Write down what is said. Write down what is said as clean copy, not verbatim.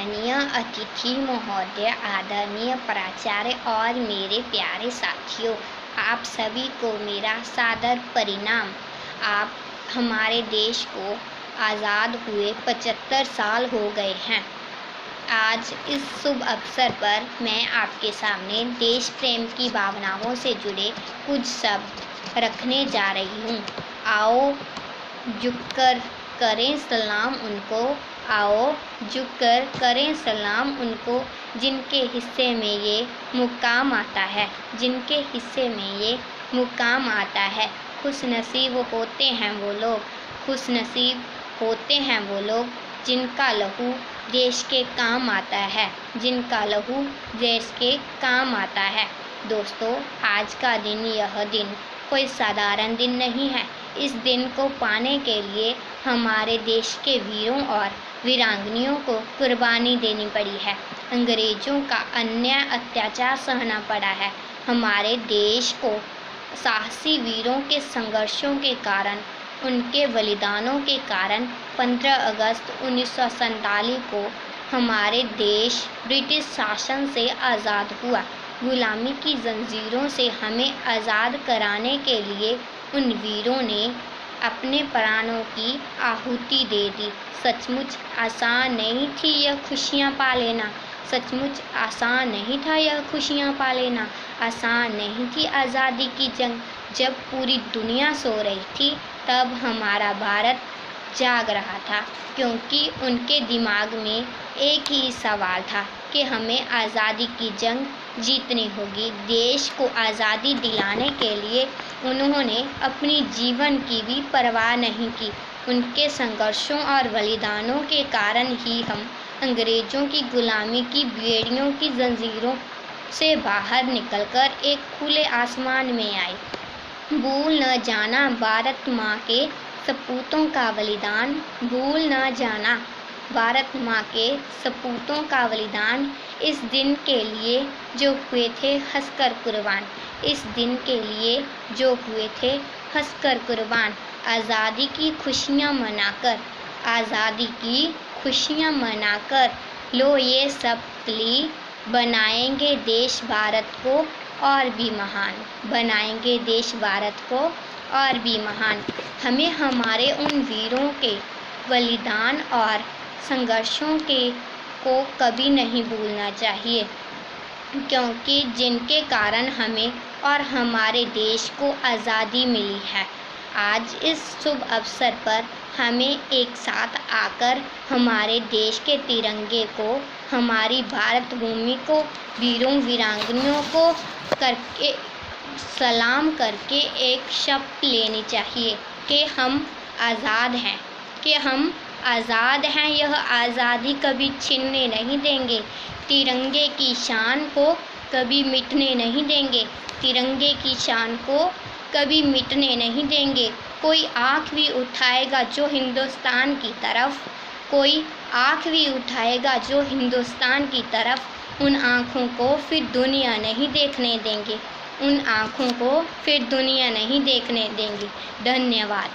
माननीय अतिथि महोदय, आदरणीय प्राचार्य और मेरे प्यारे साथियों, आप सभी को मेरा सादर प्रणाम। आप हमारे देश को आज़ाद हुए 75 साल हो गए हैं। आज इस शुभ अवसर पर मैं आपके सामने देश प्रेम की भावनाओं से जुड़े कुछ शब्द रखने जा रही हूँ। आओ झुककर करें सलाम उनको, आओ झुककर करें सलाम उनको, जिनके हिस्से में ये मुकाम आता है, जिनके हिस्से में ये मुकाम आता है। खुशनसीब होते हैं वो लोग, खुशनसीब होते हैं वो लोग, जिनका लहू देश के काम आता है, जिनका लहू देश के काम आता है। दोस्तों, आज का दिन, यह दिन कोई साधारण दिन नहीं है। इस दिन को पाने के लिए हमारे देश के वीरों और वीरांगनियों को कुर्बानी देनी पड़ी है। अंग्रेज़ों का अन्याय अत्याचार सहना पड़ा है। हमारे देश को साहसी वीरों के संघर्षों के कारण, उनके बलिदानों के कारण 15 अगस्त 1947 को हमारे देश ब्रिटिश शासन से आज़ाद हुआ। गुलामी की जंजीरों से हमें आज़ाद कराने के लिए उन वीरों ने अपने प्राणों की आहुति दे दी। सचमुच आसान नहीं थी यह खुशियाँ पा लेना, सचमुच आसान नहीं था यह खुशियाँ पा लेना। आसान नहीं थी आज़ादी की जंग। जब पूरी दुनिया सो रही थी तब हमारा भारत जाग रहा था, क्योंकि उनके दिमाग में एक ही सवाल था कि हमें आज़ादी की जंग जीतनी होगी। देश को आज़ादी दिलाने के लिए उन्होंने अपनी जीवन की भी परवाह नहीं की। उनके संघर्षों और बलिदानों के कारण ही हम अंग्रेज़ों की गुलामी की बेड़ियों की जंजीरों से बाहर निकलकर एक खुले आसमान में आए। भूल न जाना भारत माँ के सपूतों का बलिदान, भूल न जाना भारत माँ के सपूतों का बलिदान। इस दिन के लिए जो हुए थे हंसकर कुर्बान, इस दिन के लिए जो हुए थे हंसकर कुर्बान। आज़ादी की खुशियाँ मनाकर, आज़ादी की खुशियाँ मनाकर लो ये शपथ ली, बनाएंगे देश भारत को और भी महान, बनाएंगे देश भारत को और भी महान। हमें हमारे उन वीरों के बलिदान और संघर्षों को कभी नहीं भूलना चाहिए, क्योंकि जिनके कारण हमें और हमारे देश को आज़ादी मिली है। आज इस शुभ अवसर पर हमें एक साथ आकर हमारे देश के तिरंगे को, हमारी भारत भूमि को, वीरों वीरांगनाओं को करके सलाम करके एक शपथ लेनी चाहिए कि हम आज़ाद हैं, कि हम आज़ाद हैं। यह आज़ादी कभी छीनने नहीं देंगे, तिरंगे की शान को कभी मिटने नहीं देंगे, तिरंगे की शान को कभी मिटने नहीं देंगे। कोई आँख भी उठाएगा जो हिंदुस्तान की तरफ, कोई आँख भी उठाएगा जो हिंदुस्तान की तरफ, उन आँखों को फिर दुनिया नहीं देखने देंगे, उन आँखों को फिर दुनिया नहीं देखने देंगे। धन्यवाद।